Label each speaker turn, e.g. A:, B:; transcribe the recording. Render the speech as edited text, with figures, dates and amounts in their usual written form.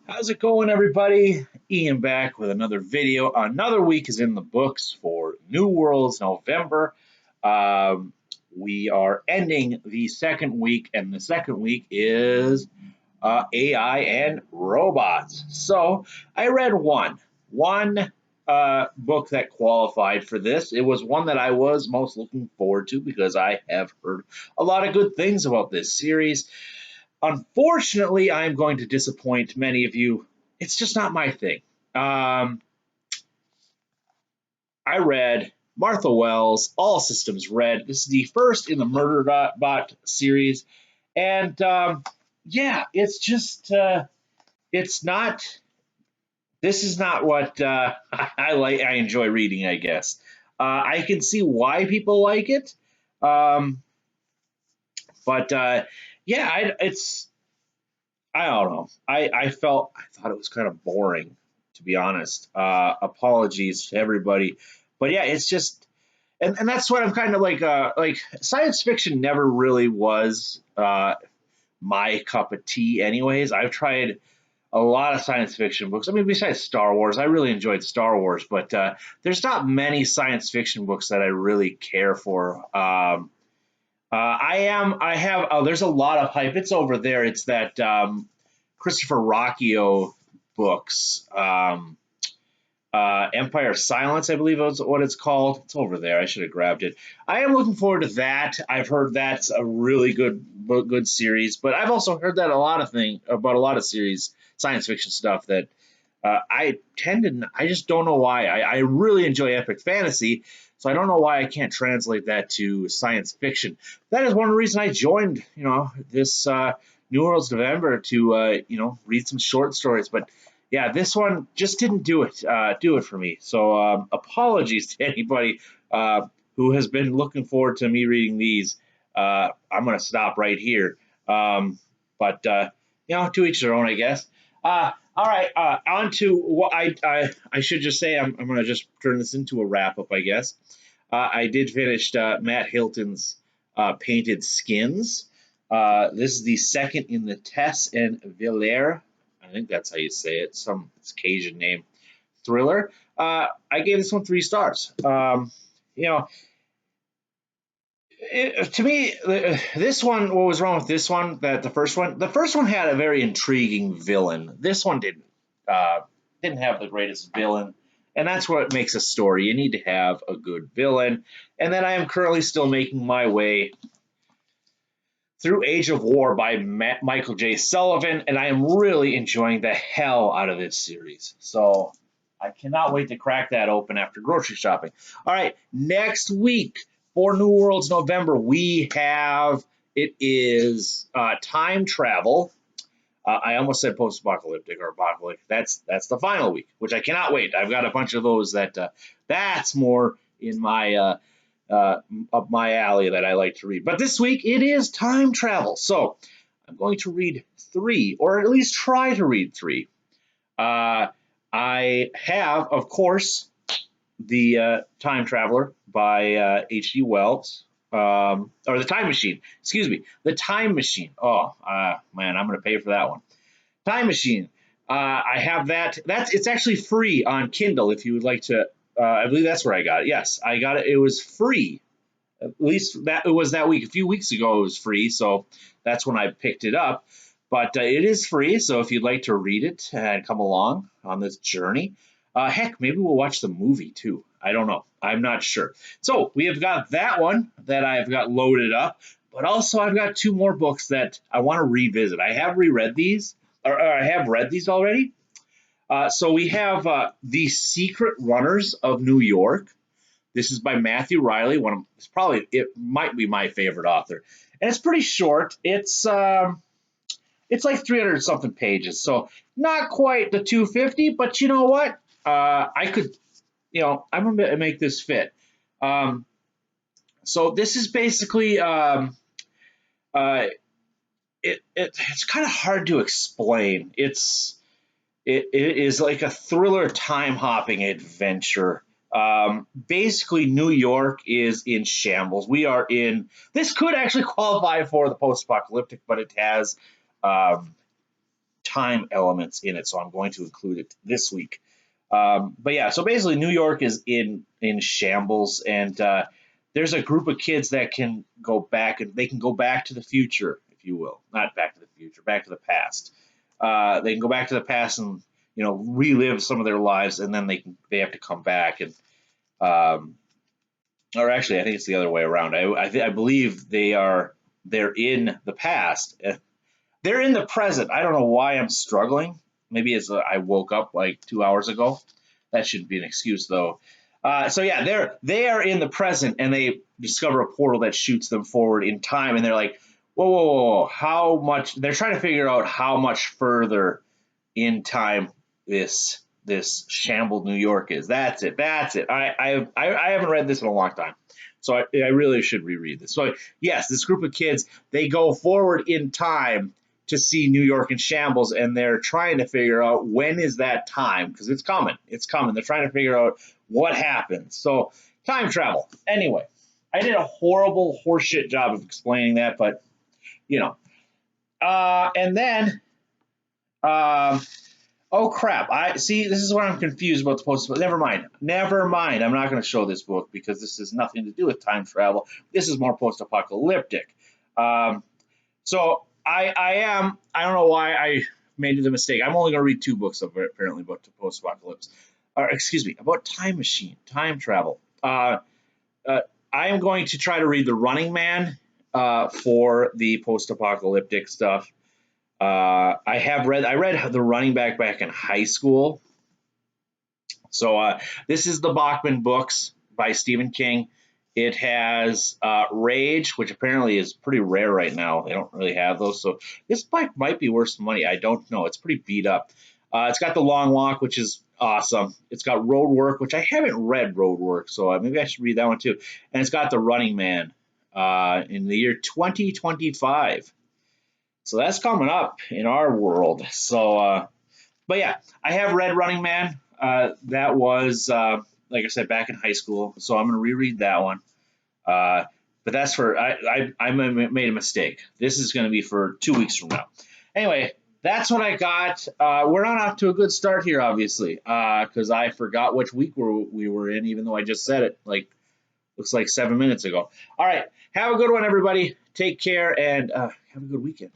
A: How's it going, everybody? Ian back with another video. Another week is in the books for New Worlds November. Um, we are ending the second week, and the second week is AI and robots. So I read one book that qualified for this. It was one that I was most looking forward to because I have heard a lot of good things about this series. Unfortunately, I'm going to disappoint many of you. It's just not my thing. Um, I read Martha Wells, All Systems Red. This is the first in the Murderbot series. And yeah, it's just, it's not, this is not what I like. I enjoy reading, I guess. I can see why people like it. Um, but yeah, I don't know. I thought it was kind of boring, to be honest. Apologies to everybody, but yeah, it's just and that's what I'm kind of like science fiction never really was my cup of tea. Anyways, I've tried a lot of science fiction books. I mean, besides Star Wars, I really enjoyed Star Wars, but there's not many science fiction books that I really care for. I have. Oh, there's a lot of hype. It's over there. It's that Christopher Rocchio books. Empire of Silence, I believe is what it's called. It's over there. I should have grabbed it. I am looking forward to that. I've heard that's a really good series, but I've also heard that a lot of thing about a lot of series, science fiction stuff that I just don't know why. I really enjoy epic fantasy, so I don't know why I can't translate that to science fiction. That is one reason I joined, this New Worlds November to, read some short stories. But yeah, this one just didn't do it for me. So apologies to anybody who has been looking forward to me reading these. I'm going to stop right here. But to each their own, I guess. All right, on to what I should just say. I'm going to just turn this into a wrap up, I guess. I did finish Matt Hilton's Painted Skins. This is the second in the Tess and Villers, I think that's how you say it, it's Cajun name, thriller. I gave this one 3 stars. You know, to me, this one, what was wrong with this one? That the first one had a very intriguing villain. This one didn't have the greatest villain, and that's what makes a story. You need to have a good villain. And then I am currently still making my way through Age of War by Michael J. Sullivan, and I am really enjoying the hell out of this series. So I cannot wait to crack that open after grocery shopping. All right, next week for New Worlds November, we have it is time travel. I almost said post-apocalyptic or apocalyptic. That's the final week, which I cannot wait. I've got a bunch of those that's more in my up my alley that I like to read. But this week it is time travel, so I'm going to read 3, or at least try to read 3. I have, of course, the Time Traveler by H.G. Wells, or the Time Machine. Excuse me, the Time Machine. Oh man, I'm going to pay for that one. Time Machine. I have that. It's actually free on Kindle if you would like to. I believe that's where I got it. Yes, I got it. It was free. At least that it was that week. A few weeks ago, it was free, so that's when I picked it up. But it is free, so if you'd like to read it and come along on this journey, heck, maybe we'll watch the movie too. I don't know. I'm not sure. So we have got that one that I've got loaded up, but also I've got 2 more books that I want to revisit. I have reread these, or I have read these already. So we have The Secret Runners of New York. This is by Matthew Riley. It might be my favorite author, and it's pretty short. It's like 300 something pages, so not quite the 250. But you know what? I could, I'm gonna make this fit. Um, so this is basically it's kind of hard to explain. It is like a thriller time hopping adventure. Basically, New York is in shambles. This could actually qualify for the post apocalyptic, but it has um, time elements in it, so I'm going to include it this week. But yeah, so basically, New York is in shambles, and there's a group of kids that can go back, and they can go back to the future, if you will, not back to the future, back to the past. They can go back to the past and relive some of their lives, and then they have to come back and um, or actually, I think it's the other way around. I believe they're in the past. They're in the present. I don't know why I'm struggling. Maybe it's I woke up like 2 hours ago. That shouldn't be an excuse though. So yeah, they are in the present, and they discover a portal that shoots them forward in time, and they're like, whoa, whoa, whoa, whoa, how much? They're trying to figure out how much further in time this shambled New York is. That's it. That's it. I haven't read this in a long time, so I really should reread this. So yes, this group of kids, they go forward in time to see New York in shambles, and they're trying to figure out when is that time, because it's coming. It's coming. They're trying to figure out what happens. So time travel. Anyway, I did a horrible horseshit job of explaining that, but you know. And then, oh crap! I see. This is what I'm confused about the post. Never mind. Never mind. I'm not going to show this book because this has nothing to do with time travel. This is more post-apocalyptic. So I am. I don't know why I made the mistake. I'm only going to read 2 books of it, apparently about post-apocalypse. Or excuse me, about time machine, time travel. I am going to try to read The Running Man for the post-apocalyptic stuff. I read The Running back in high school. So this is the Bachman books by Stephen King. It has Rage, which apparently is pretty rare right now. They don't really have those. So this bike might be worth some money. I don't know. It's pretty beat up. It's got The Long Walk, which is awesome. It's got Road Work, which I haven't read Road Work, so maybe I should read that one too. And it's got The Running Man in the year 2025. So that's coming up in our world. So, but yeah, I have read Running Man. That was, like I said, back in high school. So I'm going to reread that one. But that's for, I made a mistake. This is going to be for 2 weeks from now. Anyway, that's what I got. We're not off to a good start here, obviously, because I forgot which week we were in, even though I just said it, looks like 7 minutes ago. All right. Have a good one, everybody. Take care, and have a good weekend.